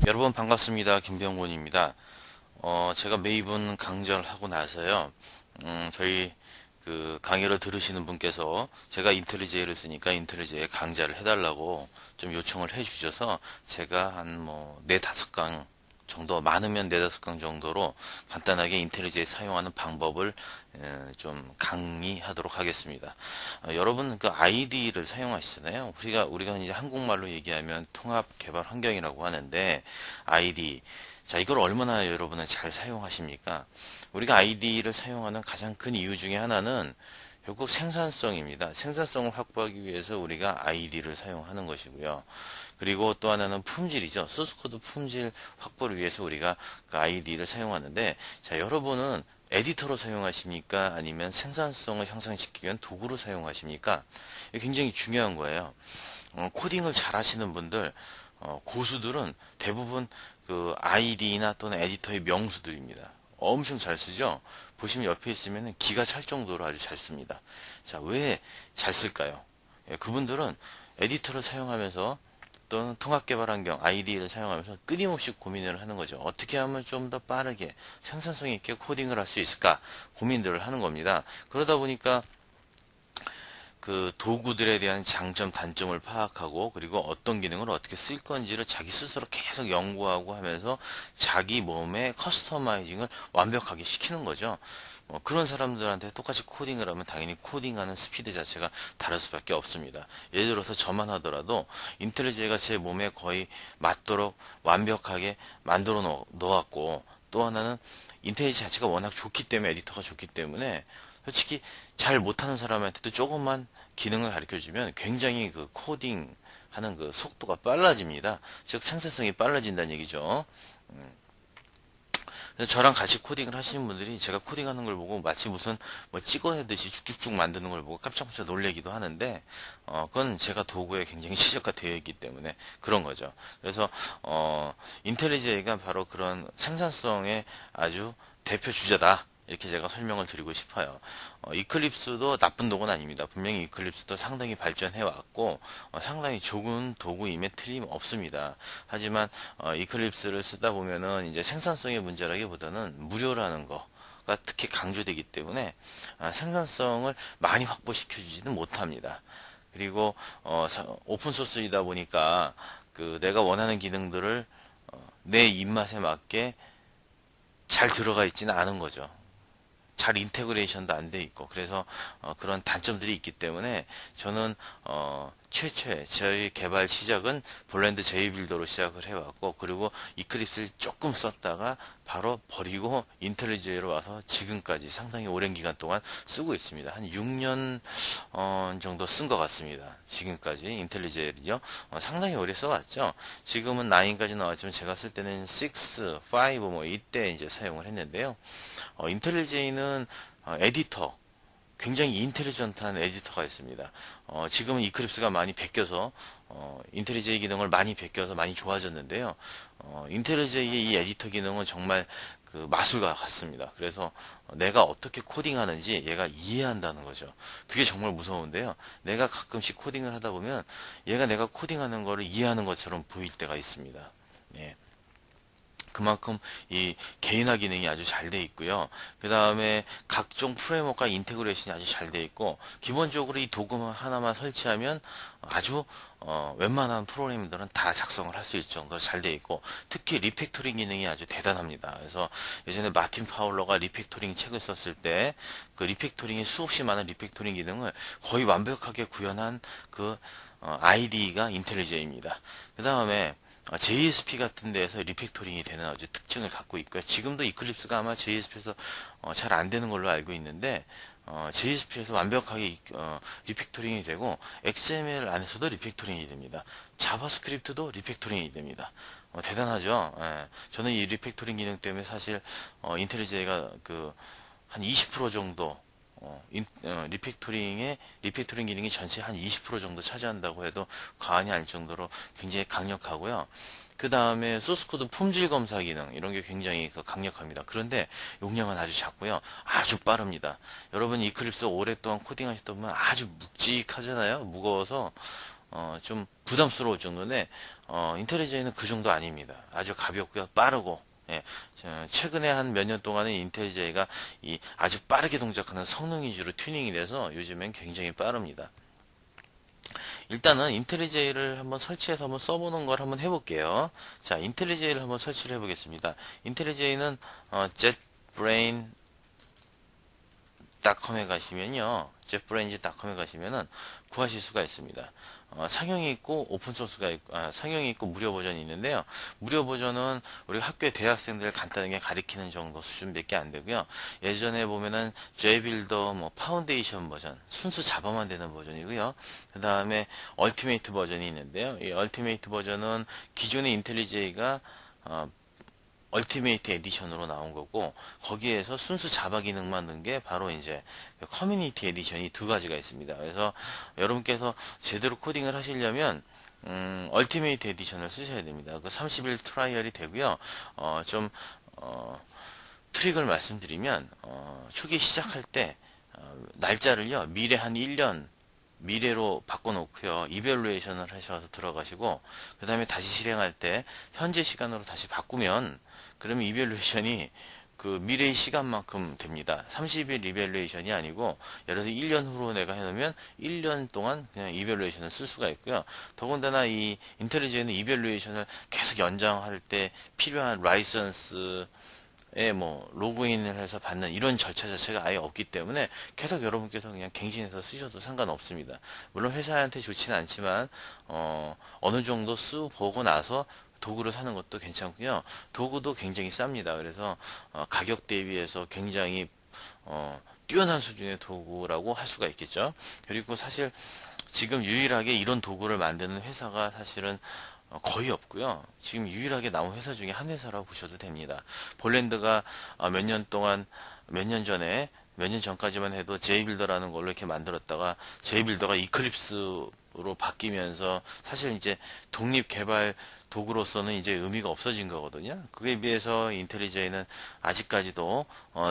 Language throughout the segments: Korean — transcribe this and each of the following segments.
여러분 반갑습니다. 김병곤입니다. 제가 매번 강좌를 하고 나서요. 저희 그 강의를 들으시는 분께서 제가 인텔리제이를 쓰니까 인텔리제이 강좌를 해달라고 좀 요청을 해주셔서 제가 한 뭐 4~5강 정도, 많으면 4~5강 정도로 간단하게 인텔리제이 사용하는 방법을 좀 강의하도록 하겠습니다. 여러분 그 ID를 사용하시잖아요. 우리가 이제 한국말로 얘기하면 통합 개발 환경이라고 하는데 ID, 자, 이걸 얼마나 여러분은 잘 사용하십니까? 우리가 ID를 사용하는 가장 큰 이유 중에 하나는 결국 생산성입니다. 생산성을 확보하기 위해서 우리가 ID를 사용하는 것이고요. 그리고 또 하나는 품질이죠. 소스코드 품질 확보를 위해서 우리가 그 ID를 사용하는데, 자, 여러분은 에디터로 사용하십니까? 아니면 생산성을 향상시키기 위한 도구로 사용하십니까? 이게 굉장히 중요한 거예요. 코딩을 잘 하시는 분들, 고수들은 대부분 그 ID나 또는 에디터의 명수들입니다. 엄청 잘 쓰죠? 보시면 옆에 있으면 기가 찰 정도로 아주 잘 씁니다. 자, 왜 잘 쓸까요? 예, 그분들은 에디터를 사용하면서 또는 통합개발 환경, ID를 사용하면서 끊임없이 고민을 하는 거죠. 어떻게 하면 좀 더 빠르게 생산성 있게 코딩을 할 수 있을까 고민들을 하는 겁니다. 그러다 보니까 그 도구들에 대한 장점, 단점을 파악하고 그리고 어떤 기능을 어떻게 쓸 건지를 자기 스스로 계속 연구하고 하면서 자기 몸에 커스터마이징을 완벽하게 시키는 거죠. 그런 사람들한테 똑같이 코딩을 하면 당연히 코딩하는 스피드 자체가 다를 수밖에 없습니다. 예를 들어서 저만 하더라도 인텔리제이가 제 몸에 거의 맞도록 완벽하게 만들어 놓았고, 또 하나는 인텔리제이 자체가 워낙 좋기 때문에, 에디터가 좋기 때문에 솔직히 잘 못하는 사람한테도 조금만 기능을 가르쳐주면 굉장히 그 코딩 하는 그 속도가 빨라집니다. 즉 생산성이 빨라진다는 얘기죠. 그래서 저랑 같이 코딩을 하시는 분들이 제가 코딩하는 걸 보고 마치 무슨 뭐 찍어내듯이 쭉쭉쭉 만드는 걸 보고 깜짝깜짝 놀래기도 하는데, 그건 제가 도구에 굉장히 최적화되어 있기 때문에 그런 거죠. 그래서 인텔리제이가 바로 그런 생산성의 아주 대표 주자다, 이렇게 제가 설명을 드리고 싶어요. 이클립스도 나쁜 도구는 아닙니다. 분명히 이클립스도 상당히 발전해 왔고 상당히 좋은 도구임에 틀림없습니다. 하지만 이클립스를 쓰다 보면은 이제 생산성의 문제라기보다는 무료라는 거가 특히 강조되기 때문에 생산성을 많이 확보시켜 주지는 못합니다. 그리고 오픈 소스이다 보니까 그 내가 원하는 기능들을 내 입맛에 맞게 잘 들어가 있지는 않은 거죠. 잘 인테그레이션도 안 돼 있고, 그래서 그런 단점들이 있기 때문에 저는 최초에 저희 개발 시작은 볼랜드 JBuilder로 시작을 해왔고, 그리고 이클립스를 조금 썼다가 바로 버리고 인텔리제이로 와서 지금까지 상당히 오랜 기간 동안 쓰고 있습니다. 한 6년 정도 쓴 것 같습니다. 지금까지 인텔리제이를요. 상당히 오래 써왔죠. 지금은 9까지 나왔지만 제가 쓸 때는 6, 5 뭐 이때 이제 사용을 했는데요. 인텔리제이는 에디터, 굉장히 인텔리전트한 에디터가 있습니다. 지금은 이클립스가 많이 베껴서 인텔리제이 기능을 많이 베껴서 많이 좋아졌는데요. 인텔리제이의 이 에디터 기능은 정말 그 마술과 같습니다. 그래서 내가 어떻게 코딩하는지 얘가 이해한다는 거죠. 그게 정말 무서운데요. 내가 가끔씩 코딩을 하다 보면 얘가 내가 코딩하는 거를 이해하는 것처럼 보일 때가 있습니다. 예. 그만큼 이 개인화 기능이 아주 잘 돼 있고요. 그 다음에 각종 프레임워크와 인테그레이션이 아주 잘 돼 있고, 기본적으로 이 도구 하나만 설치하면 아주 웬만한 프로그램들은 다 작성을 할 수 있을 정도로 잘 돼 있고, 특히 리팩토링 기능이 아주 대단합니다. 그래서 예전에 마틴 파울러가 리팩토링 책을 썼을 때 그 리팩토링의 수없이 많은 리팩토링 기능을 거의 완벽하게 구현한 그 IDE가 인텔리제이입니다. 그 다음에 JSP 같은 데에서 리팩토링이 되는 아주 특징을 갖고 있고요. 지금도 이클립스가 아마 JSP에서 잘 안 되는 걸로 알고 있는데, JSP에서 완벽하게 리팩토링이 되고, XML 안에서도 리팩토링이 됩니다. 자바스크립트도 리팩토링이 됩니다. 대단하죠. 예. 저는 이 리팩토링 기능 때문에 사실 인텔리제이가 그 한 20% 정도 리팩토링 기능이 전체 한 20% 정도 차지한다고 해도 과언이 아닐 정도로 굉장히 강력하고요. 그 다음에 소스코드 품질 검사 기능 이런 게 굉장히 강력합니다. 그런데 용량은 아주 작고요. 아주 빠릅니다. 여러분 이클립스 오랫동안 코딩하셨다 보면 아주 묵직하잖아요. 무거워서 좀 부담스러울 정도인데 인텔리제이는 그 정도 아닙니다. 아주 가볍고요. 빠르고 예, 최근에 한 몇 년 동안은 인텔리제이가 이 아주 빠르게 동작하는 성능 위주로 튜닝이 돼서 요즘엔 굉장히 빠릅니다. 일단은 인텔리제이를 한번 설치해서 한번 써보는 걸 한번 해볼게요. 자, 인텔리제이를 한번 설치를 해보겠습니다. 인텔리제이는 jetbrain.com에 가시면요, jetbrains.com에 가시면은 구하실 수가 있습니다. 상용이 있고 오픈소스가 있고, 상용이 있고 무료 버전이 있는데요. 무료 버전은 우리 학교에 대학생들 간단하게 가리키는 정도 수준밖에 안 되고요. 예전에 보면은 JBuilder 뭐 파운데이션 버전 순수 자바만 되는 버전이고요. 그 다음에 얼티메이트 버전이 있는데요. 이 얼티메이트 버전은 기존의 인텔리제이가 얼티메이트 에디션으로 나온 거고, 거기에서 순수 자바 기능만 넣은 게 바로 이제 커뮤니티 에디션이 두 가지가 있습니다. 그래서 여러분께서 제대로 코딩을 하시려면 얼티메이트 에디션을 쓰셔야 됩니다. 그 30일 트라이얼이 되고요. 좀 트릭을 말씀드리면 초기 시작할 때 날짜를요, 미래 한 1년 미래로 바꿔놓고요, 이벨루에이션을 하셔서 들어가시고, 그 다음에 다시 실행할 때 현재 시간으로 다시 바꾸면, 그러면 이벨루에이션이 그 미래의 시간만큼 됩니다. 30일 이벨루에이션이 아니고, 예를 들어 1년 후로 내가 해놓으면 1년 동안 그냥 이벨루에이션을 쓸 수가 있고요. 더군다나 이 인텔리제이는 이벨루에이션을 계속 연장할 때 필요한 라이선스 뭐 로그인을 해서 받는 이런 절차 자체가 아예 없기 때문에 계속 여러분께서 그냥 갱신해서 쓰셔도 상관없습니다. 물론 회사한테 좋지는 않지만 어느 정도 쓰고 나서 도구를 사는 것도 괜찮고요. 도구도 굉장히 쌉니다. 그래서 가격 대비해서 굉장히 뛰어난 수준의 도구라고 할 수가 있겠죠. 그리고 사실 지금 유일하게 이런 도구를 만드는 회사가 사실은 거의 없고요. 지금 유일하게 나온 회사 중에 한 회사라고 보셔도 됩니다. 볼랜드가 몇 년 동안, 몇 년 전에, 몇 년 전까지만 해도 제이빌더라는 걸로 이렇게 만들었다가 제이빌더가 이클립스로 바뀌면서 사실 이제 독립 개발 도구로서는 이제 의미가 없어진 거거든요. 그에 비해서 인텔리제이는 아직까지도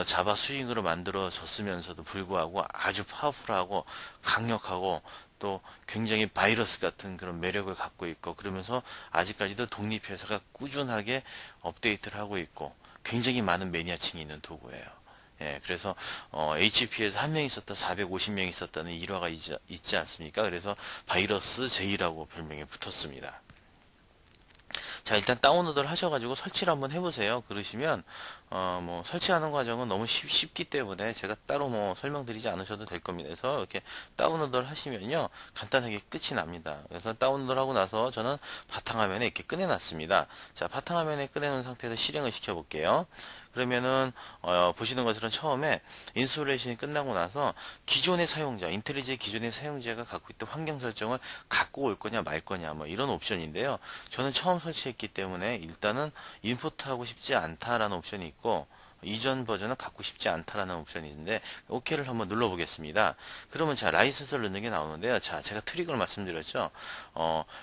자바 스윙으로 만들어졌으면서도 불구하고 아주 파워풀하고 강력하고 또 굉장히 바이러스 같은 그런 매력을 갖고 있고, 그러면서 아직까지도 독립회사가 꾸준하게 업데이트를 하고 있고 굉장히 많은 매니아층이 있는 도구예요. 예, 그래서 HP에서 한 명 있었다 450명 있었다는 일화가 있지 않습니까? 그래서 바이러스 J라고 별명이 붙었습니다. 자, 일단 다운로드를 하셔가지고 설치를 한번 해보세요. 그러시면 뭐 설치하는 과정은 너무 쉽기 때문에 제가 따로 뭐 설명드리지 않으셔도 될 겁니다. 그래서 이렇게 다운로드를 하시면요, 간단하게 끝이 납니다. 그래서 다운로드를 하고 나서 저는 바탕화면에 이렇게 꺼내놨습니다. 자, 바탕화면에 꺼내놓은 상태에서 실행을 시켜볼게요. 그러면은 보시는 것처럼 처음에 인스톨레이션이 끝나고 나서 기존의 사용자, 인텔리제이 기존의 사용자가 갖고 있던 환경 설정을 갖고 올 거냐 말 거냐 뭐 이런 옵션인데요. 저는 처음 설치했기 때문에 일단은 임포트하고 싶지 않다라는 옵션이 있고, 이전 버전은 갖고 싶지 않다라는 옵션이 있는데 OK를 한번 눌러보겠습니다. 그러면 자, 라이선스를 넣는 게 나오는데요. 자, 제가 트릭을 말씀드렸죠.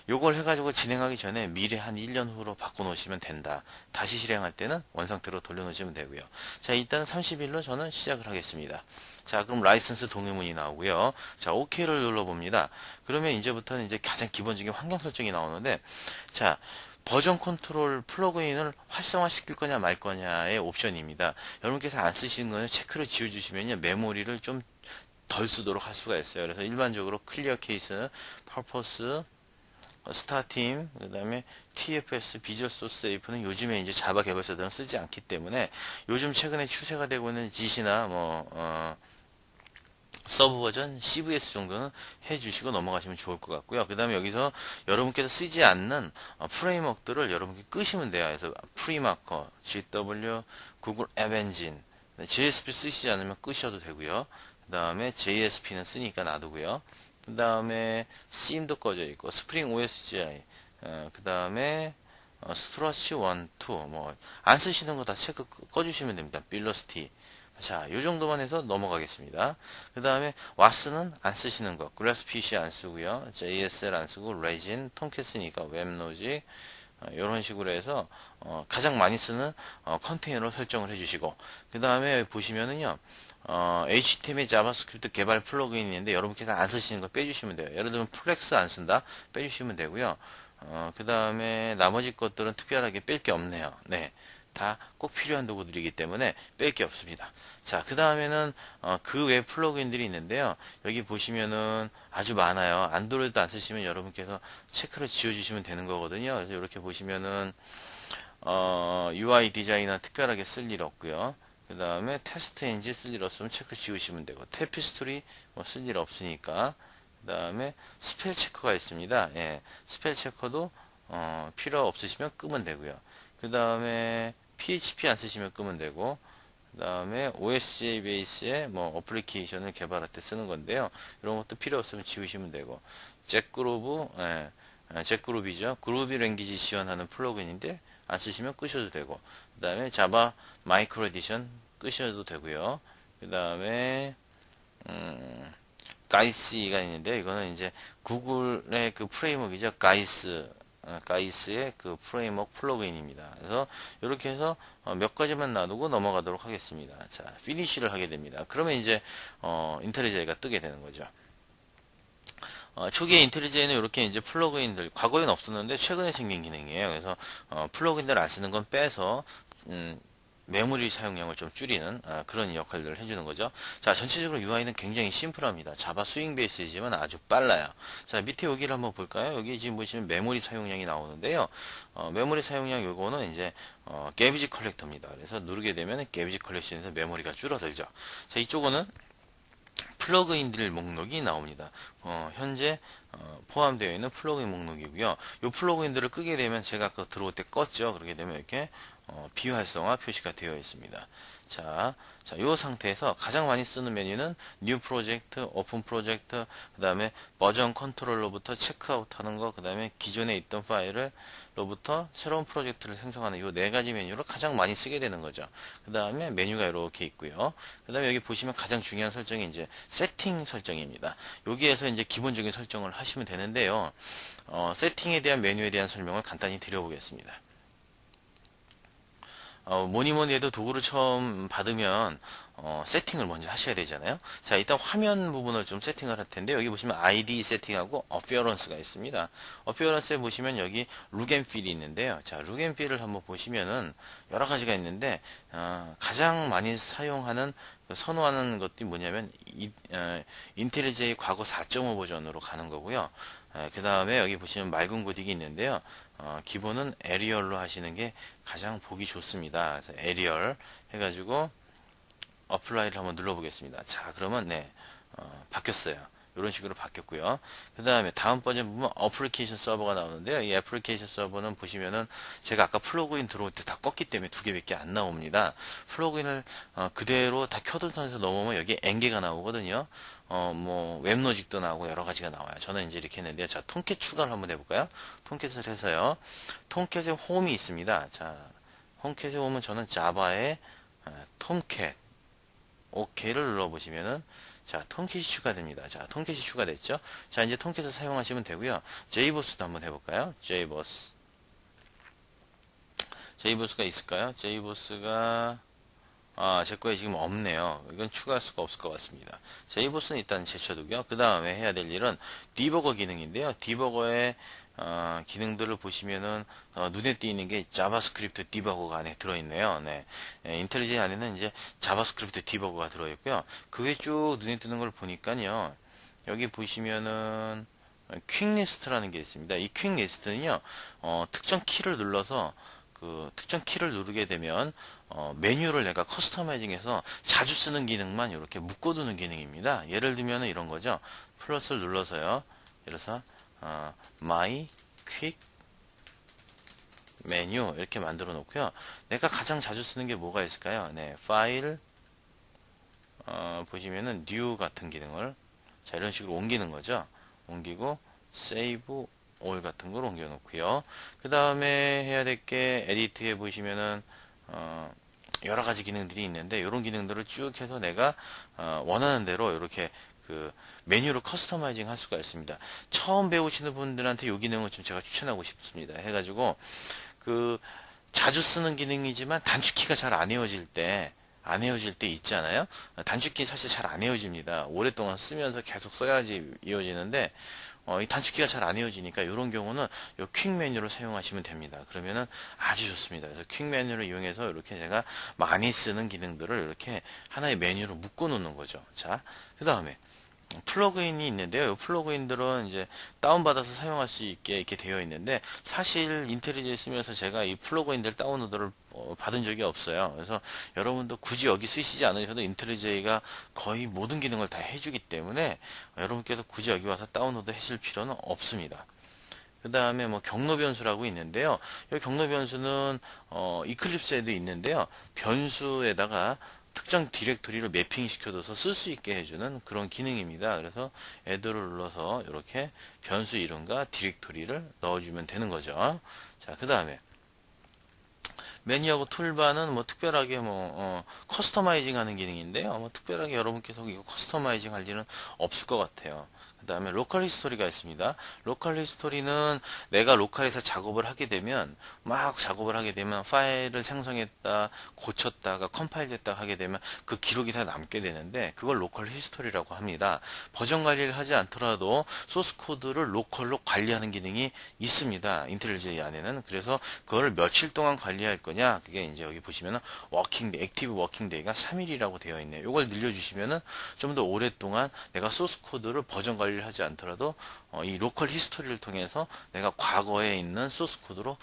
요걸 해가지고 진행하기 전에 미래 한 1년 후로 바꿔놓으시면 된다. 다시 실행할 때는 원상태로 돌려놓으시면 되고요. 자, 일단 30일로 저는 시작을 하겠습니다. 자, 그럼 라이선스 동의문이 나오고요. 자, OK를 눌러봅니다. 그러면 이제부터는 이제 가장 기본적인 환경 설정이 나오는데, 자, 버전 컨트롤 플러그인을 활성화시킬 거냐 말 거냐의 옵션입니다. 여러분께서 안 쓰시는 거는 체크를 지워주시면요, 메모리를 좀 덜 쓰도록 할 수가 있어요. 그래서 일반적으로 클리어 케이스, 퍼포스, 스타팀, 그 다음에 TFS, 비주얼 소스 A는 요즘에 이제 자바 개발자들은 쓰지 않기 때문에 요즘 최근에 추세가 되고 있는 짓이나 서브 버전 CVS 정도는 해주시고 넘어가시면 좋을 것 같고요. 그 다음에 여기서 여러분께서 쓰지 않는 프레임워크들을 여러분께 끄시면 돼요. 그래서 프리마커, GW, 구글 앱 엔진, JSP 쓰시지 않으면 끄셔도 되고요. 그 다음에 JSP는 쓰니까 놔두고요. 그 다음에 CM도 꺼져 있고, 스프링 OSGI, 그 다음에 스트러치 1, 2, 뭐 안 쓰시는 거 다 체크 꺼주시면 됩니다. 빌러스티. 자, 요 정도만 해서 넘어가겠습니다. 그 다음에 와스는 안 쓰시는 거, 글래스 PC 안 쓰고요, JSL 안 쓰고, 레진, 톰캣스니까 웹로직, 이런 식으로 해서 가장 많이 쓰는 컨테이너로 설정을 해주시고, 그 다음에 보시면은요, HTML 자바스크립트 개발 플러그인이 있는데 여러분께서 안 쓰시는 거 빼주시면 돼요. 예를 들면 플렉스 안 쓴다 빼주시면 되고요. 그 다음에 나머지 것들은 특별하게 뺄 게 없네요. 네. 다 꼭 필요한 도구들이기 때문에 뺄 게 없습니다. 자, 그 다음에는 그 외 플러그인들이 있는데요. 여기 보시면은 아주 많아요. 안드로이드 안 쓰시면 여러분께서 체크를 지워주시면 되는 거거든요. 그래서 이렇게 보시면은 UI 디자이너 특별하게 쓸 일 없고요. 그 다음에 테스트 엔진 쓸 일 없으면 체크 지우시면 되고, 테피스토리 뭐 쓸 일 없으니까, 그 다음에 스펠 체커가 있습니다. 예, 스펠 체커도 필요 없으시면 끄면 되고요. 그 다음에 PHP 안 쓰시면 끄면 되고, 그 다음에 OSJ 베이스의 뭐 어플리케이션을 개발할 때 쓰는 건데요. 이런 것도 필요 없으면 지우시면 되고, 잭그루브, 잭그루비죠. 그루비 랭귀지 지원하는 플러그인인데 안 쓰시면 끄셔도 되고, 그 다음에 자바 마이크로 에디션 끄셔도 되고요. 그 다음에 가이스가 있는데, 이거는 이제 구글의 그 프레임워크이죠. 가이스의 그 프레임워크 플러그인입니다. 그래서 이렇게 해서 몇 가지만 놔두고 넘어가도록 하겠습니다. 자, 피니쉬를 하게 됩니다. 그러면 이제 인텔리제이가 뜨게 되는 거죠. 초기에 인텔리제이는 이렇게 이제 플러그인들, 과거에는 없었는데 최근에 생긴 기능이에요. 그래서 플러그인들 안 쓰는 건 빼서 메모리 사용량을 좀 줄이는 그런 역할들을 해주는 거죠. 자, 전체적으로 UI는 굉장히 심플합니다. 자바 스윙 베이스이지만 아주 빨라요. 자, 밑에 여기를 한번 볼까요? 여기 지금 보시면 메모리 사용량이 나오는데요. 메모리 사용량 요거는 이제 게비지 컬렉터입니다. 그래서 누르게 되면 게비지 컬렉션에서 메모리가 줄어들죠. 자, 이쪽은 플러그인들 목록이 나옵니다. 현재 포함되어 있는 플러그인 목록이고요. 이 플러그인들을 끄게 되면 제가 아까 들어올 때 껐죠. 그렇게 되면 이렇게 비활성화 표시가 되어 있습니다. 자, 이 상태에서 가장 많이 쓰는 메뉴는 뉴 프로젝트, 오픈 프로젝트, 그 다음에 버전 컨트롤로부터 체크아웃 하는 거, 그 다음에 기존에 있던 파일로부터 새로운 프로젝트를 생성하는 이 네 가지 메뉴를 가장 많이 쓰게 되는 거죠. 그 다음에 메뉴가 이렇게 있고요. 그 다음에 여기 보시면 가장 중요한 설정이 이제 세팅 설정입니다. 여기에서 이제 기본적인 설정을 하시면 되는데요. 세팅에 대한 메뉴에 대한 설명을 간단히 드려보겠습니다. 뭐니 해도 도구를 처음 받으면 세팅을 먼저 하셔야 되잖아요. 자, 일단 화면 부분을 좀 세팅을 할 텐데, 여기 보시면 ID 세팅하고 어피어런스가 있습니다. 어피어런스에 보시면 여기 룩앤필이 있는데요. 자, 룩앤필을 한번 보시면은 여러 가지가 있는데 가장 많이 사용하는 선호하는 것들이 뭐냐면 인텔리제이 과거 4.5 버전으로 가는 거고요. 그 다음에 여기 보시면 맑은 고딕이 있는데요. 기본은 에리얼로 하시는 게 가장 보기 좋습니다. 그래서 에리얼 해가지고 어플라이를 한번 눌러보겠습니다. 자, 그러면 네, 바뀌었어요. 이런 식으로 바뀌었고요. 그 다음에 다음 버전 보면 어플리케이션 서버가 나오는데요. 이 애플리케이션 서버는 보시면은 제가 아까 플러그인 들어올 때 다 껐기 때문에 두 개밖에 안 나옵니다. 플러그인을 그대로 다 켜둔 상태에서 넘어오면 여기 N개가 나오거든요. 뭐 웹로직도 나오고 여러 가지가 나와요. 저는 이제 이렇게 했는데요. 자, 통캣 추가를 한번 해볼까요? 통캣을 해서요. 통캣에 홈이 있습니다. 자, 홈캣에 오면 저는 자바의 톰캣 OK를 눌러보시면은 자, 톰캣이 추가됩니다. 자, 톰캣이 추가됐죠? 자, 이제 톰캣을 사용하시면 되고요. JBoss도 한번 해볼까요? JBoss가 있을까요? JBoss가 제 거에 지금 없네요. 이건 추가할 수가 없을 것 같습니다. JBoss는 일단 제쳐두고요. 그 다음에 해야 될 일은 디버거 기능인데요. 디버거의 기능들을 보시면은 눈에 띄는 게 자바스크립트 디버거가 안에 들어있네요. 네. 인텔리제이 안에는 이제 자바스크립트 디버거가 들어있고요. 그 외에 쭉 눈에 띄는 걸 보니까요. 여기 보시면은 퀵리스트라는 게 있습니다. 이 퀵리스트는요. 특정 키를 눌러서 그 특정 키를 누르게 되면 메뉴를 내가 커스터마이징해서 자주 쓰는 기능만 이렇게 묶어두는 기능입니다. 예를 들면 이런 거죠. 플러스를 눌러서요. 그래서 My Quick 메뉴 이렇게 만들어 놓고요. 내가 가장 자주 쓰는 게 뭐가 있을까요? 네, 파일 보시면은 New 같은 기능을 자 이런 식으로 옮기는 거죠. 옮기고 Save All 같은 걸 옮겨 놓고요. 그 다음에 해야 될 게 에디트에 보시면은 여러 가지 기능들이 있는데 이런 기능들을 쭉 해서 내가 원하는 대로 이렇게 그 메뉴로 커스터마이징 할 수가 있습니다. 처음 배우시는 분들한테 이 기능을 좀 제가 추천하고 싶습니다. 해가지고 그 자주 쓰는 기능이지만 단축키가 잘 안 헤어질 때 있잖아요. 단축키 사실 잘 안 헤어집니다. 오랫동안 쓰면서 계속 써야지 이어지는데 이 단축키가 잘 안 헤어지니까 이런 경우는 이 퀵 메뉴를 사용하시면 됩니다. 그러면은 아주 좋습니다. 그래서 퀵 메뉴를 이용해서 이렇게 제가 많이 쓰는 기능들을 이렇게 하나의 메뉴로 묶어 놓는 거죠. 자, 그 다음에 플러그인이 있는데요. 이 플러그인들은 이제 다운받아서 사용할 수 있게 이렇게 되어 있는데, 사실 인텔리제이 쓰면서 제가 이 플러그인들 다운로드를 받은 적이 없어요. 그래서 여러분도 굳이 여기 쓰시지 않으셔도 인텔리제이가 거의 모든 기능을 다 해주기 때문에 여러분께서 굳이 여기 와서 다운로드 하실 필요는 없습니다. 그 다음에 뭐 경로 변수라고 있는데요. 이 경로 변수는 이클립스에도 있는데요. 변수에다가 특정 디렉토리를 매핑 시켜둬서 쓸 수 있게 해주는 그런 기능입니다. 그래서 애들을 눌러서 이렇게 변수 이름과 디렉토리를 넣어주면 되는 거죠. 자, 그 다음에 메뉴하고 툴바는 뭐 특별하게 커스터마이징 하는 기능인데요. 뭐 특별하게 여러분께서 이거 커스터마이징 할 일은 없을 것 같아요. 그 다음에 로컬 히스토리가 있습니다. 로컬 히스토리는 내가 로컬에서 작업을 하게 되면 막 작업을 하게 되면 파일을 생성했다, 고쳤다가 컴파일 됐다 하게 되면 그 기록이 다 남게 되는데 그걸 로컬 히스토리라고 합니다. 버전 관리를 하지 않더라도 소스 코드를 로컬로 관리하는 기능이 있습니다. 인텔리제이 안에는. 그래서 그걸 며칠 동안 관리할 거냐, 그게 이제 여기 보시면은 워킹데이, 액티브 워킹데이가 3일이라고 되어 있네요. 이걸 늘려주시면은 좀 더 오랫동안 내가 소스 코드를 버전 관리를 하지 않더라도 이 로컬 히스토리를 통해서 내가 과거에 있는 소스 코드로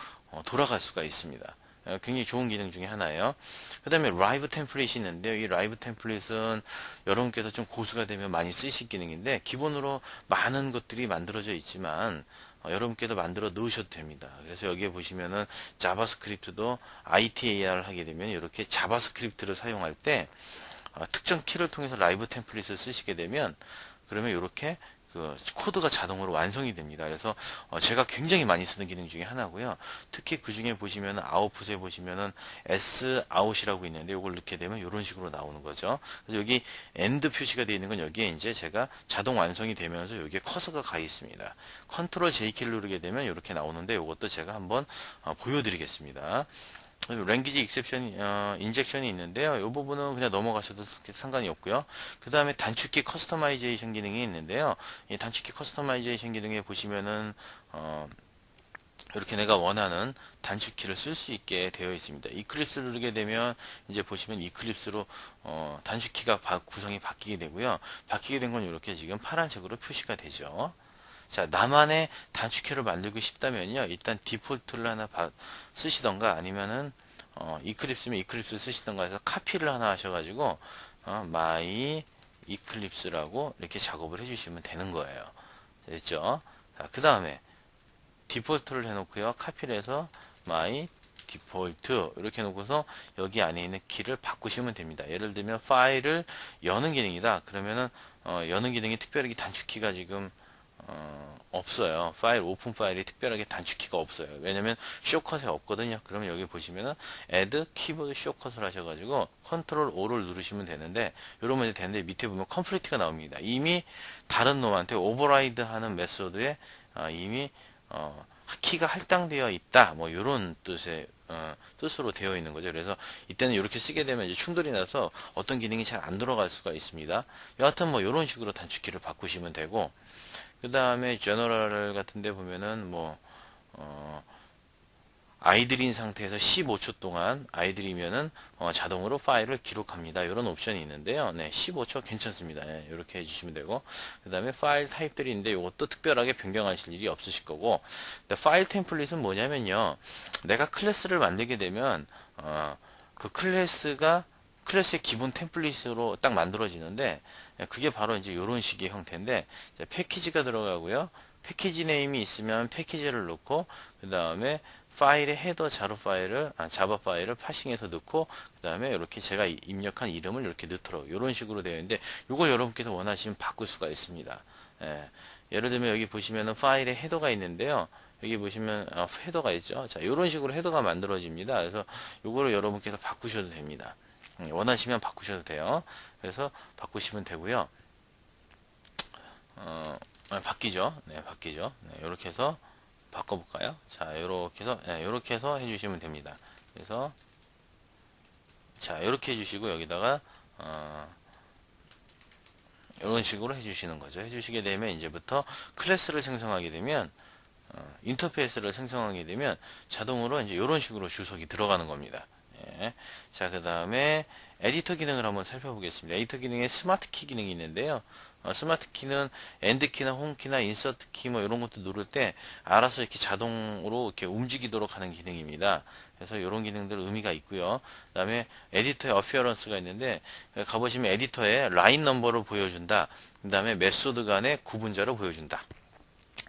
돌아갈 수가 있습니다. 굉장히 좋은 기능 중에 하나예요. 그 다음에 라이브 템플릿이 있는데요. 이 라이브 템플릿은 여러분께서 좀 고수가 되면 많이 쓰실 기능인데, 기본으로 많은 것들이 만들어져 있지만 여러분께서 만들어 넣으셔도 됩니다. 그래서 여기에 보시면은 자바스크립트도 ITAR 하게 되면 이렇게 자바스크립트를 사용할 때 특정 키를 통해서 라이브 템플릿을 쓰시게 되면, 그러면 이렇게 그 코드가 자동으로 완성이 됩니다. 그래서 제가 굉장히 많이 쓰는 기능 중에 하나고요. 특히 그 중에 보시면은 아웃풋에 보시면은 S 아웃이라고 있는데 이걸 넣게 되면 이런 식으로 나오는 거죠. 그래서 여기 엔드 표시가 되어 있는 건 여기에 이제 제가 자동 완성이 되면서 여기에 커서가 가 있습니다. 컨트롤 J키를 누르게 되면 이렇게 나오는데 이것도 제가 한번 보여드리겠습니다. 랭귀지 익셉션, 인젝션이 있는데요. 이 부분은 그냥 넘어가셔도 상관이 없고요. 그 다음에 단축키 커스터마이제이션 기능이 있는데요. 이 단축키 커스터마이제이션 기능에 보시면은, 이렇게 내가 원하는 단축키를 쓸 수 있게 되어 있습니다. 이클립스를 누르게 되면 이제 보시면 이클립스로 단축키가 구성이 바뀌게 되고요. 바뀌게 된 건 이렇게 지금 파란색으로 표시가 되죠. 자, 나만의 단축키를 만들고 싶다면요, 일단 디폴트를 하나 쓰시던가, 아니면은 이클립스면 이클립스 쓰시던가 해서 카피를 하나 하셔가지고 my eclipse라고 이렇게 작업을 해주시면 되는 거예요. 됐죠? 자, 그 다음에 디폴트를 해놓고요, 카피를 해서 my 디폴트 이렇게 해놓고서 여기 안에 있는 키를 바꾸시면 됩니다. 예를 들면 파일을 여는 기능이다. 그러면은 여는 기능이 특별하게 단축키가 지금 없어요. 파일, 오픈 파일이 특별하게 단축키가 없어요. 왜냐면 쇼컷이 없거든요. 그러면 여기 보시면은 add 키보드 쇼컷을 하셔가지고 컨트롤 O를 누르시면 되는데, 이러면 되는데 밑에 보면 컴플리트가 나옵니다. 이미 다른 놈한테 오버라이드 하는 메소드에 이미 키가 할당되어 있다. 뭐 이런 뜻의 뜻으로 되어 있는 거죠. 그래서 이때는 이렇게 쓰게 되면 이제 충돌이 나서 어떤 기능이 잘 안 들어갈 수가 있습니다. 여하튼 뭐 이런 식으로 단축키를 바꾸시면 되고, 그 다음에 제너럴 같은 데 보면은 아이들인 상태에서 15초 동안 아이들이면은 자동으로 파일을 기록합니다. 이런 옵션이 있는데요. 네, 15초 괜찮습니다. 네, 이렇게 해주시면 되고, 그 다음에 파일 타입들이 있는데 이것도 특별하게 변경하실 일이 없으실 거고, 파일 템플릿은 뭐냐면요, 내가 클래스를 만들게 되면 그 클래스의 기본 템플릿으로 딱 만들어지는데, 그게 바로 이제 이런 식의 형태인데, 패키지가 들어가고요. 패키지 네임이 있으면 패키지를 넣고, 그 다음에 파일의 헤더 자바 파일을 파싱해서 넣고, 그 다음에 이렇게 제가 입력한 이름을 이렇게 넣도록 이런 식으로 되어 있는데, 이걸 여러분께서 원하시면 바꿀 수가 있습니다. 예를 들면 여기 보시면은 파일의 헤더가 있는데요. 여기 보시면 헤더가 있죠. 자, 이런 식으로 헤더가 만들어집니다. 그래서 요거를 여러분께서 바꾸셔도 됩니다. 원하시면 바꾸셔도 돼요. 그래서 바꾸시면 되고요. 바뀌죠. 네, 바뀌죠. 네, 이렇게 해서 바꿔볼까요? 자, 이렇게 해서, 네, 이렇게 해서 해주시면 됩니다. 그래서, 자, 이렇게 해주시고, 여기다가, 이런 식으로 해주시는 거죠. 해주시게 되면, 이제부터 클래스를 생성하게 되면, 인터페이스를 생성하게 되면, 자동으로 이제 이런 식으로 주석이 들어가는 겁니다. 예. 자, 그 다음에, 에디터 기능을 한번 살펴보겠습니다. 에디터 기능에 스마트 키 기능이 있는데요. 스마트 키는 엔드 키나 홈 키나 인서트 키 뭐 이런 것도 누를 때 알아서 이렇게 자동으로 이렇게 움직이도록 하는 기능입니다. 그래서 이런 기능들 의미가 있고요. 그다음에 에디터의 어피어런스가 있는데 가보시면 에디터에 라인 넘버를 보여준다. 그다음에 메소드 간의 구분자를 보여준다.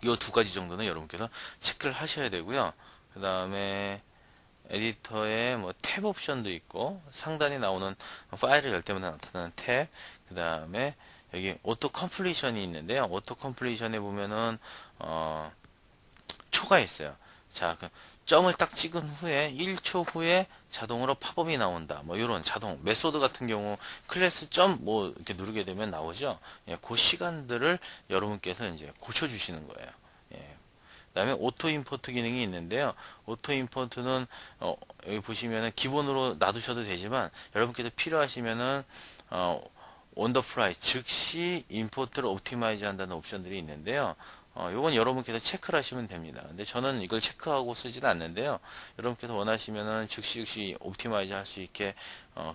이 두 가지 정도는 여러분께서 체크를 하셔야 되고요. 그다음에 에디터에 뭐 탭 옵션도 있고 상단에 나오는 파일을 열 때마다 나타나는 탭, 그 다음에 여기 오토 컴플리션이 있는데요. 오토 컴플리션에 보면은 초가 있어요. 자, 그 점을 딱 찍은 후에 1초 후에 자동으로 팝업이 나온다. 뭐 이런 자동 메소드 같은 경우 클래스 점 뭐 이렇게 누르게 되면 나오죠. 예, 그 시간들을 여러분께서 이제 고쳐 주시는 거예요. 예. 그다음에 오토 임포트 기능이 있는데요. 오토 임포트는 여기 보시면은 기본으로 놔두셔도 되지만 여러분께서 필요하시면은 on the fly 즉시 임포트를 옵티마이즈 한다는 옵션들이 있는데요. 요건 여러분께서 체크를 하시면 됩니다. 근데 저는 이걸 체크하고 쓰지는 않는데요. 여러분께서 원하시면은 즉시 옵티마이즈 할 수 있게,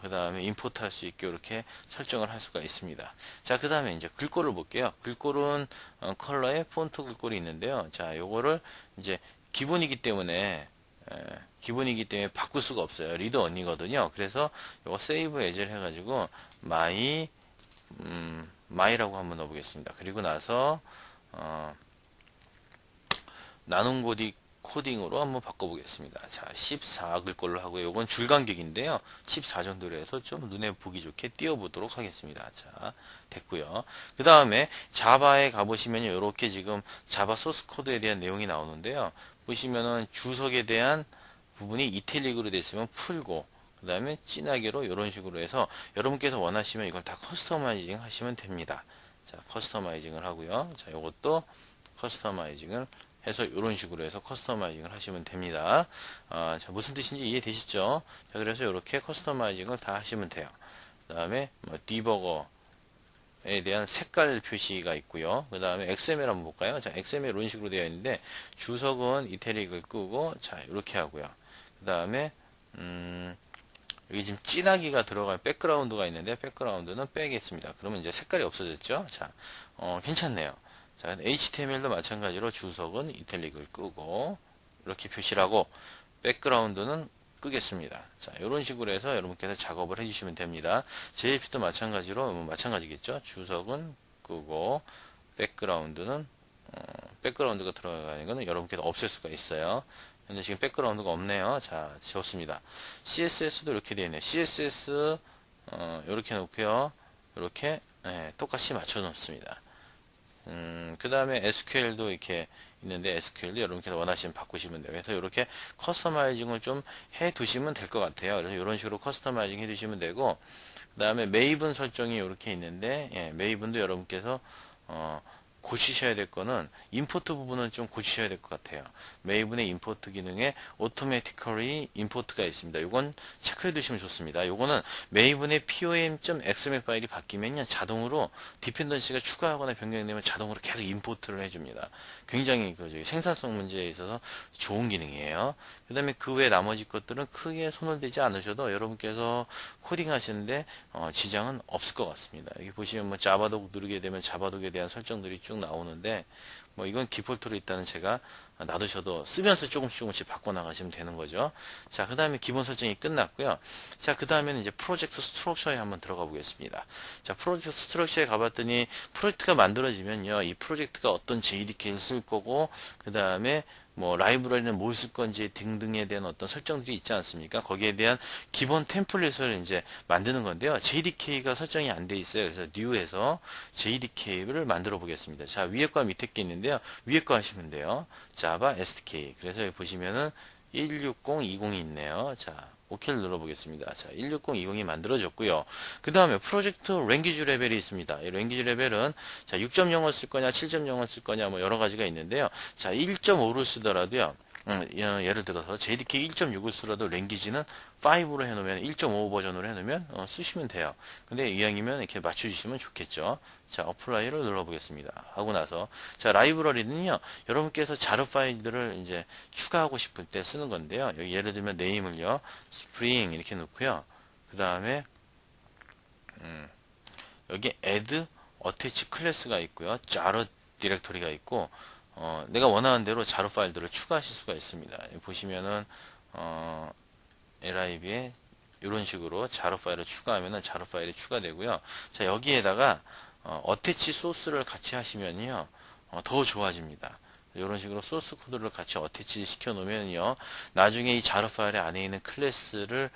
그 다음에 임포트 할 수 있게 이렇게 설정을 할 수가 있습니다. 자, 그 다음에 이제 글꼴을 볼게요. 글꼴은, 컬러에 폰트 글꼴이 있는데요. 자, 요거를 이제 기본이기 때문에 바꿀 수가 없어요. 리드 언이거든요. 그래서 요거 세이브 에즈를 해가지고, 마이라고 한번 넣어보겠습니다. 그리고 나서, 나눔 코딩으로 한번 바꿔보겠습니다. 자, 14 글꼴로 하고요. 요건 줄간격인데요. 14 정도로 해서 좀 눈에 보기 좋게 띄워보도록 하겠습니다. 자, 됐고요. 그 다음에 자바에 가보시면요. 이렇게 지금 자바 소스 코드에 대한 내용이 나오는데요. 보시면은 주석에 대한 부분이 이탈릭으로 됐으면 풀고, 그 다음에 진하게로 이런 식으로 해서 여러분께서 원하시면 이걸 다 커스터마이징 하시면 됩니다. 자, 커스터마이징을 하고요. 자, 요것도 커스터마이징을 해서 이런 식으로 해서 커스터마이징을 하시면 됩니다. 자, 무슨 뜻인지 이해되시죠? 자, 그래서 이렇게 커스터마이징을 다 하시면 돼요. 그 다음에 뭐 디버거에 대한 색깔 표시가 있고요. 그 다음에 XML 한번 볼까요? 자, XML 이런 식으로 되어 있는데 주석은 이태릭을 끄고 자, 이렇게 하고요. 그 다음에 여기 지금 진하기가 들어간 백그라운드가 있는데 백그라운드는 빼겠습니다. 그러면 이제 색깔이 없어졌죠? 자, 괜찮네요. 자, HTML도 마찬가지로 주석은 이탈릭을 끄고 이렇게 표시를 하고 백그라운드는 끄겠습니다. 자, 이런 식으로 해서 여러분께서 작업을 해주시면 됩니다. JP도 마찬가지로 마찬가지겠죠. 주석은 끄고 백그라운드는 백그라운드가 들어가는 것은 여러분께서 없앨 수가 있어요. 근데 지금 백그라운드가 없네요. 자, 지웠습니다. CSS도 이렇게 되어 있네요. CSS 이렇게 놓고요. 이렇게 똑같이 맞춰 놓습니다. 그 다음에 SQL도 이렇게 있는데 SQL도 여러분께서 원하시면 바꾸시면 돼요. 그래서 이렇게 커스터마이징을 좀 해 두시면 될 것 같아요. 그래서 이런 식으로 커스터마이징 해 두시면 되고, 그 다음에 메이븐 설정이 이렇게 있는데, 메이븐도 여러분께서 고치셔야 될 거는 임포트 부분은 좀 고치셔야 될 것 같아요. 메이븐의 임포트 기능에 automatically import가 있습니다. 이건 체크해 두시면 좋습니다. 이거는 메이븐의 pom.xml 파일이 바뀌면요 자동으로 디펜던시가 추가하거나 변경되면 자동으로 계속 임포트를 해줍니다. 굉장히 생산성 문제에 있어서 좋은 기능이에요. 그 다음에 그 외 나머지 것들은 크게 손을 대지 않으셔도 여러분께서 코딩 하시는데 지장은 없을 것 같습니다. 여기 보시면 뭐 자바독 누르게 되면 자바독에 대한 설정들이 쭉 나오는데 뭐 이건 디폴트로 일단은 제가 놔두셔도 쓰면서 조금씩 바꿔 나가시면 되는 거죠. 자, 그 다음에 기본 설정이 끝났고요. 자, 그 다음에는 이제 프로젝트 스트럭처에 한번 들어가 보겠습니다. 자, 프로젝트 스트럭처에 가봤더니 프로젝트가 만들어지면요, 이 프로젝트가 어떤 JDK를 쓸 거고, 그 다음에 뭐 라이브러리는 뭘 쓸 건지 등등에 대한 어떤 설정들이 있지 않습니까? 거기에 대한 기본 템플릿을 이제 만드는 건데요. JDK가 설정이 안 돼 있어요. 그래서 New에서 JDK를 만들어 보겠습니다. 자, 위에 거 밑에 게 있는데요. 위에 거 하시면 돼요. Java SDK. 그래서 여기 보시면은 16020이 있네요. 자, OK를 눌러보겠습니다. 자, 16020이 만들어졌고요. 그 다음에 프로젝트 랭귀지 레벨이 있습니다. 이 랭귀지 레벨은 자, 6.0을 쓸 거냐, 7.0을 쓸 거냐, 뭐 여러 가지가 있는데요. 자, 1.5를 쓰더라도요. 예를 들어서 JDK 1.6을 쓰라도 랭귀지는 5로 해놓으면 1.5 버전으로 해놓으면 쓰시면 돼요. 근데 이왕이면 이렇게 맞춰주시면 좋겠죠. 자, 어플라이를 눌러보겠습니다. 하고 나서 자, 라이브러리는요, 여러분께서 자르 파일들을 이제 추가하고 싶을 때 쓰는 건데요. 여기 예를 들면 네임을요, 스프링 이렇게 놓고요. 그 다음에 여기 add attach 클래스가 있고요. 자르 디렉토리가 있고 내가 원하는 대로 자르 파일들을 추가하실 수가 있습니다. 보시면은 lib에 이런 식으로 자르 파일을 추가하면은 자르 파일이 추가되고요. 자, 여기에다가 어태치 소스를 같이 하시면요 더 좋아집니다. 이런 식으로 소스 코드를 같이 어태치 시켜 놓으면요 나중에 이 자르 파일 안에 있는 클래스를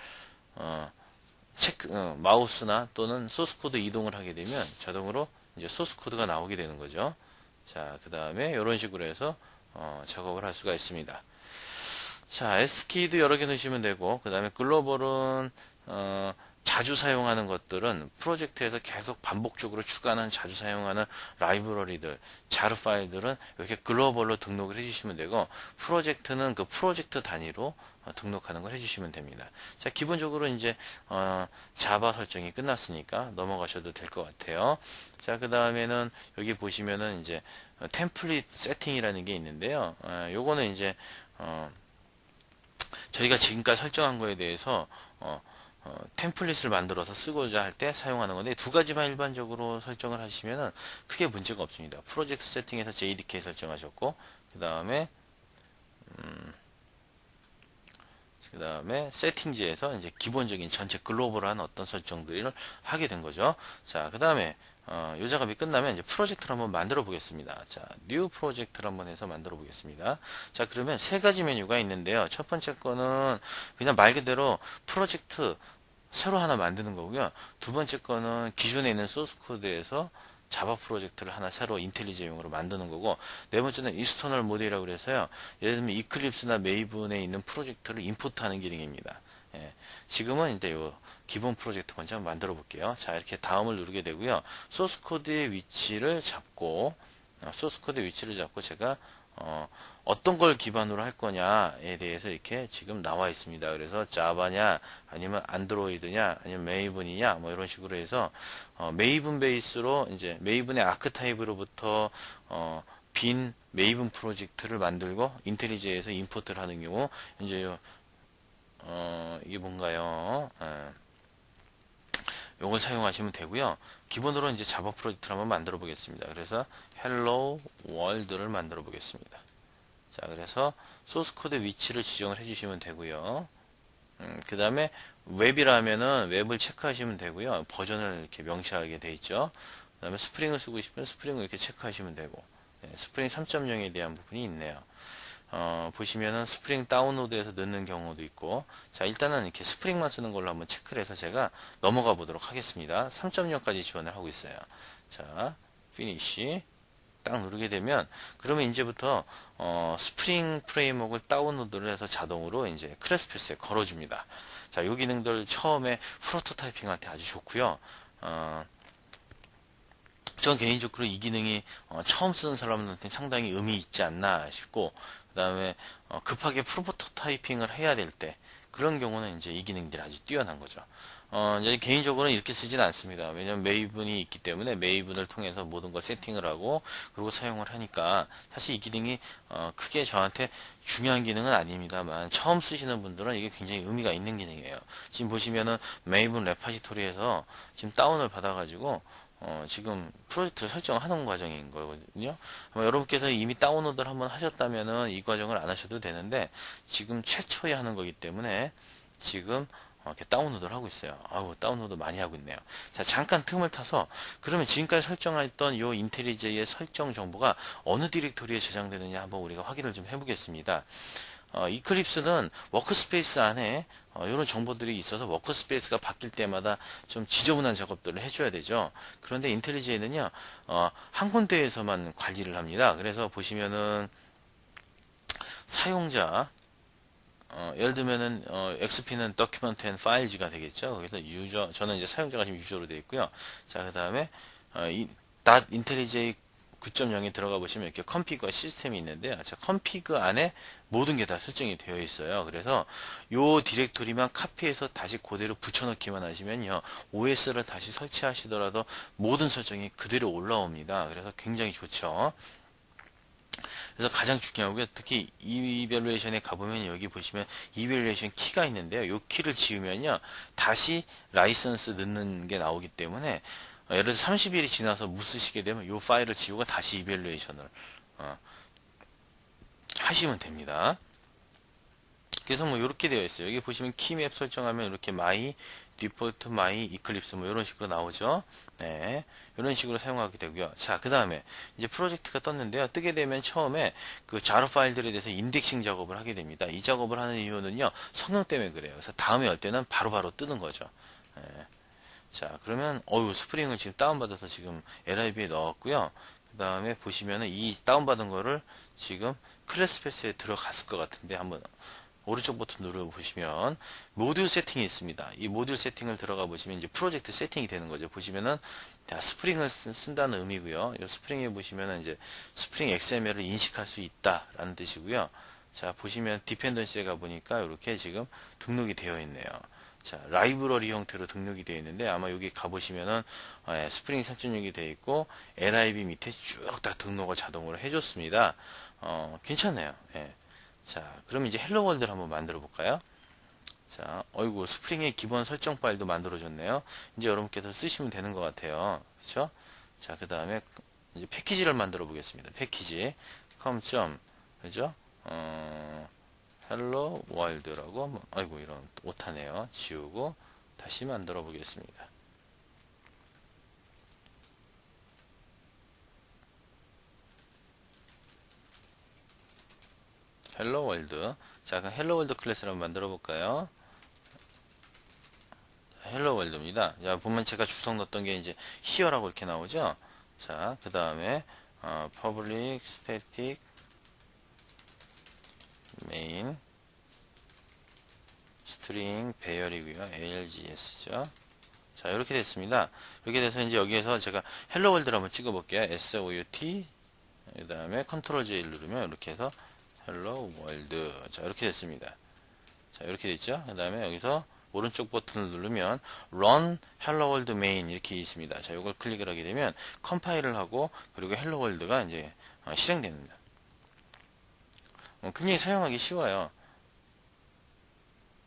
마우스나 또는 소스 코드 이동을 하게 되면 자동으로 이제 소스 코드가 나오게 되는 거죠. 자, 그 다음에 이런 식으로 해서 작업을 할 수가 있습니다. 자, S키도 여러 개 넣으시면 되고, 그 다음에 글로벌은 자주 사용하는 것들은 프로젝트에서 계속 반복적으로 추가하는 자주 사용하는 라이브러리들, 자르 파일들은 이렇게 글로벌로 등록을 해주시면 되고, 프로젝트는 그 프로젝트 단위로 등록하는 걸 해주시면 됩니다. 자, 기본적으로 이제 자바 설정이 끝났으니까 넘어가셔도 될 것 같아요. 자, 그 다음에는 여기 보시면은 이제 템플릿 세팅이라는 게 있는데요. 요거는 이제 저희가 지금까지 설정한 거에 대해서 템플릿을 만들어서 쓰고자 할 때 사용하는 건데 두 가지만 일반적으로 설정을 하시면은 크게 문제가 없습니다. 프로젝트 세팅에서 JDK 설정하셨고 그 다음에 세팅지에서 이제 기본적인 전체 글로벌한 어떤 설정들을 하게 된 거죠. 자, 그 다음에 요 작업이 끝나면 이제 프로젝트를 한번 만들어 보겠습니다. 자, 뉴 프로젝트를 한번 해서 만들어 보겠습니다. 자, 그러면 세 가지 메뉴가 있는데요. 첫 번째 거는 그냥 말 그대로 프로젝트 새로 하나 만드는 거고요. 두 번째 거는 기존에 있는 소스 코드에서 자바 프로젝트를 하나 새로 인텔리제용으로 만드는 거고, 네 번째는 익스터널 모델이라고 그래서요. 예를 들면 이클립스나 메이븐에 있는 프로젝트를 임포트하는 기능입니다. 예, 지금은 이제 요 기본 프로젝트 먼저 한번 만들어 볼게요. 자, 이렇게 다음을 누르게 되고요. 소스 코드의 위치를 잡고 제가 어떤 걸 기반으로 할 거냐에 대해서 이렇게 지금 나와 있습니다. 그래서 자바냐 아니면 안드로이드냐 아니면 메이븐이냐 뭐 이런 식으로 해서 메이븐 베이스로 이제 메이븐의 아크타입으로부터 빈 메이븐 프로젝트를 만들고 인텔리제에서 임포트를 하는 경우 이제 이게 뭔가요? 요걸 사용하시면 되고요. 기본으로 이제 자바 프로젝트를 한번 만들어 보겠습니다. 그래서 hello world를 만들어 보겠습니다. 자, 그래서 소스 코드 위치를 지정을 해주시면 되고요. 그 다음에 웹이라면은 웹을 체크하시면 되고요. 버전을 이렇게 명시하게 돼 있죠. 그 다음에 스프링을 쓰고 싶으면 스프링을 이렇게 체크하시면 되고, 스프링 3.0에 대한 부분이 있네요. 보시면은 스프링 다운로드해서 넣는 경우도 있고, 자, 일단은 이렇게 스프링만 쓰는 걸로 한번 체크를 해서 제가 넘어가 보도록 하겠습니다. 3.0까지 지원을 하고 있어요. 자, 피니시 딱 누르게 되면, 그러면 이제부터 스프링 프레임워크를 다운로드를 해서 자동으로 이제 클래스패스에 걸어줍니다. 자, 이 기능들 처음에 프로토타이핑 할 때 아주 좋고요. 전 개인적으로 이 기능이 처음 쓰는 사람들한테 상당히 의미 있지 않나 싶고, 그 다음에 급하게 프로토타이핑을 해야 될 때 그런 경우는 이제 이 기능들이 아주 뛰어난 거죠. 이제 개인적으로는 이렇게 쓰지는 않습니다. 왜냐면 메이븐이 있기 때문에 메이븐을 통해서 모든 걸 세팅을 하고 그리고 사용을 하니까 사실 이 기능이 크게 저한테 중요한 기능은 아닙니다만 처음 쓰시는 분들은 이게 굉장히 의미가 있는 기능이에요. 지금 보시면은 메이븐 레파지토리에서 지금 다운을 받아가지고 지금 프로젝트를 설정하는 과정인 거거든요. 아마 여러분께서 이미 다운로드를 한번 하셨다면은 이 과정을 안 하셔도 되는데 지금 최초에 하는 거기 때문에 지금 이렇게 다운로드를 하고 있어요. 아우, 다운로드 많이 하고 있네요. 자, 잠깐 틈을 타서 그러면 지금까지 설정했던 요 인텔리제이의 설정 정보가 어느 디렉토리에 저장되느냐 한번 우리가 확인을 좀 해보겠습니다. 이클립스는 워크스페이스 안에 이런 정보들이 있어서 워크스페이스가 바뀔 때마다 좀 지저분한 작업들을 해줘야 되죠. 그런데 인텔리제이는요, 한 군데에서만 관리를 합니다. 그래서 보시면은 사용자, 예를 들면은 XP는 Document and Files가 되겠죠. 그래서 유저, 저는 이제 사용자가 지금 유저로 되어 있고요. 자, 그 다음에 .IntelliJ 9.0에 들어가 보시면 이렇게 컴피그와 시스템이 있는데요. 자, 컴피그 안에 모든 게 다 설정이 되어 있어요. 그래서 요 디렉토리만 카피해서 다시 그대로 붙여넣기만 하시면요, OS를 다시 설치하시더라도 모든 설정이 그대로 올라옵니다. 그래서 굉장히 좋죠. 그래서 가장 중요하고요. 특히 이밸루에이션에 가보면 여기 보시면 이밸루에이션 키가 있는데요. 이 키를 지우면요, 다시 라이선스 넣는 게 나오기 때문에 예를 들어 30일이 지나서 못 쓰시게 되면 이 파일을 지우고 다시 이밸루에이션을 하시면 됩니다. 그래서 뭐 이렇게 되어 있어요. 여기 보시면 키맵 설정하면 이렇게 마이 디폴트 마이 이클립스 뭐 이런 식으로 나오죠. 네, 이런 식으로 사용하게 되고요. 자, 그 다음에 이제 프로젝트가 떴는데요. 뜨게 되면 처음에 그 자료 파일들에 대해서 인덱싱 작업을 하게 됩니다. 이 작업을 하는 이유는요, 성능 때문에 그래요. 그래서 다음에 열 때는 바로바로 뜨는 거죠. 네. 자, 그러면 스프링을 지금 다운받아서 지금 LIV에 넣었고요. 그 다음에 보시면은 이 다운받은 거를 지금 클래스 패스에 들어갔을 것 같은데 한번 오른쪽 버튼 눌러보시면 모듈 세팅이 있습니다. 이 모듈 세팅을 들어가 보시면 이제 프로젝트 세팅이 되는 거죠. 보시면은 자, 스프링을 쓴다는 의미고요. 이 스프링에 보시면은 이제 스프링 XML을 인식할 수 있다라는 뜻이고요. 자, 보시면 디펜던시에 가 보니까 이렇게 지금 등록이 되어 있네요. 자, 라이브러리 형태로 등록이 되어 있는데 아마 여기 가보시면은 스프링 3.6이 되어 있고 LIB 밑에 쭉 다 등록을 자동으로 해줬습니다. 괜찮네요. 예. 자, 그럼 이제 헬로 월드를 한번 만들어 볼까요? 자, 어이구, 스프링의 기본 설정 파일도 만들어줬네요. 이제 여러분께서 쓰시면 되는 것 같아요. 그쵸? 자, 그 다음에 이제 패키지를 만들어 보겠습니다. 패키지. com. 그죠? 헬로 월드라고, 아이고, 이런 오타네요. 지우고 다시 만들어 보겠습니다. 헬로 월드. 자, 그럼 헬로 월드 클래스를 한번 만들어 볼까요? 헬로 월드입니다. 자, 보면 제가 주석 넣었던 게 이제 here라고 이렇게 나오죠. 자, 그 다음에 public static main string 배열이고요. ALGS죠. 자, 이렇게 됐습니다. 이렇게 돼서 이제 여기에서 제가 헬로 월드를 한번 찍어 볼게요. SOUT. 그 다음에 컨트롤 J 누르면 이렇게 해서 헬로 월드. 자, 이렇게 됐습니다. 자, 이렇게 됐죠. 그 다음에 여기서 오른쪽 버튼을 누르면 run hello world main 이렇게 있습니다. 자, 이걸 클릭을 하게 되면 컴파일을 하고 그리고 hello world가 이제 실행됩니다. 굉장히 사용하기 쉬워요.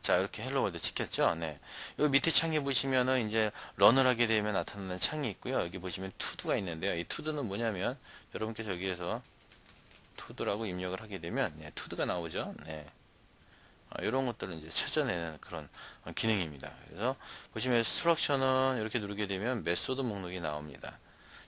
자, 이렇게 헬로 월드 찍혔죠? 네. 여기 밑에 창에 보시면은 이제 런을 하게 되면 나타나는 창이 있고요. 여기 보시면 투두가 있는데요. 이 투두는 뭐냐면 여러분께서 여기에서 투두라고 입력을 하게 되면 투두가 나오죠. 네. 이런 것들을 이제 찾아내는 그런 기능입니다. 그래서 보시면 스트럭처는 이렇게 누르게 되면 메소드 목록이 나옵니다.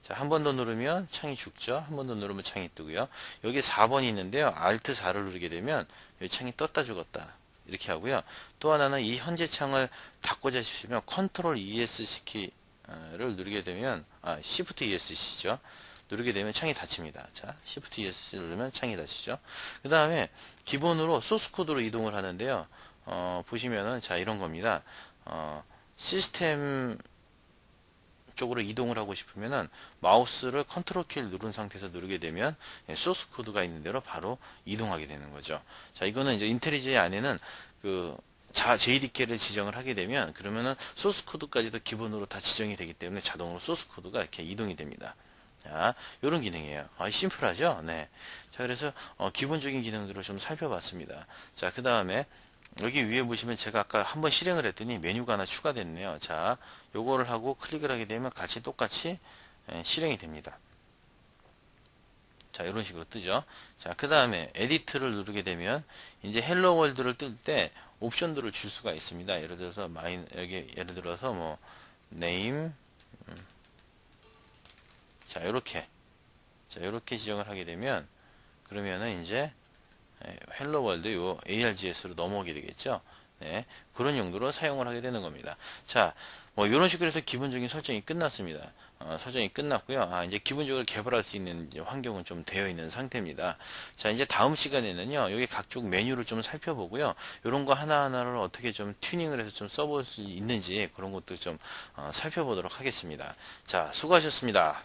자, 한 번 더 누르면 창이 죽죠. 한 번 더 누르면 창이 뜨고요. 여기 4번이 있는데요. Alt 4를 누르게 되면 여기 창이 떴다 죽었다 이렇게 하고요. 또 하나는 이 현재 창을 닫고자 싶으면 Ctrl ESC 키를 누르게 되면 Shift ESC죠. 누르게 되면 창이 닫힙니다. 자, Shift ESC 누르면 창이 닫히죠. 그 다음에 기본으로 소스 코드로 이동을 하는데요. 보시면은 자, 이런 겁니다. 시스템 쪽으로 이동을 하고 싶으면은 마우스를 컨트롤 키를 누른 상태에서 누르게 되면 소스 코드가 있는 대로 바로 이동하게 되는 거죠. 자, 이거는 이제 인텔리제이 안에는 그 JDK를 지정을 하게 되면 그러면은 소스 코드까지도 기본으로 다 지정이 되기 때문에 자동으로 소스 코드가 이렇게 이동이 됩니다. 자, 요런 기능이에요. 심플하죠? 네. 자, 그래서 기본적인 기능들을 좀 살펴봤습니다. 자, 그 다음에 여기 위에 보시면 제가 아까 한번 실행을 했더니 메뉴가 하나 추가됐네요. 자, 요거를 하고 클릭을 하게 되면 같이 똑같이 실행이 됩니다. 자, 이런 식으로 뜨죠. 자, 그 다음에 에디트를 누르게 되면 이제 헬로 월드를 뜰 때 옵션들을 줄 수가 있습니다. 예를 들어서 여기 예를 들어서 뭐 name, 자 이렇게 지정을 하게 되면 그러면은 이제 헬로 월드 요 ARGS로 넘어오게 되겠죠. 네, 그런 용도로 사용을 하게 되는 겁니다. 자, 뭐 이런 식으로 해서 기본적인 설정이 끝났습니다. 설정이 끝났고요. 이제 기본적으로 개발할 수 있는 이제 환경은 좀 되어 있는 상태입니다. 자, 이제 다음 시간에는요, 여기 각종 메뉴를 좀 살펴보고요. 이런 거 하나하나를 어떻게 좀 튜닝을 해서 좀 써볼 수 있는지 그런 것도 좀 살펴보도록 하겠습니다. 자, 수고하셨습니다.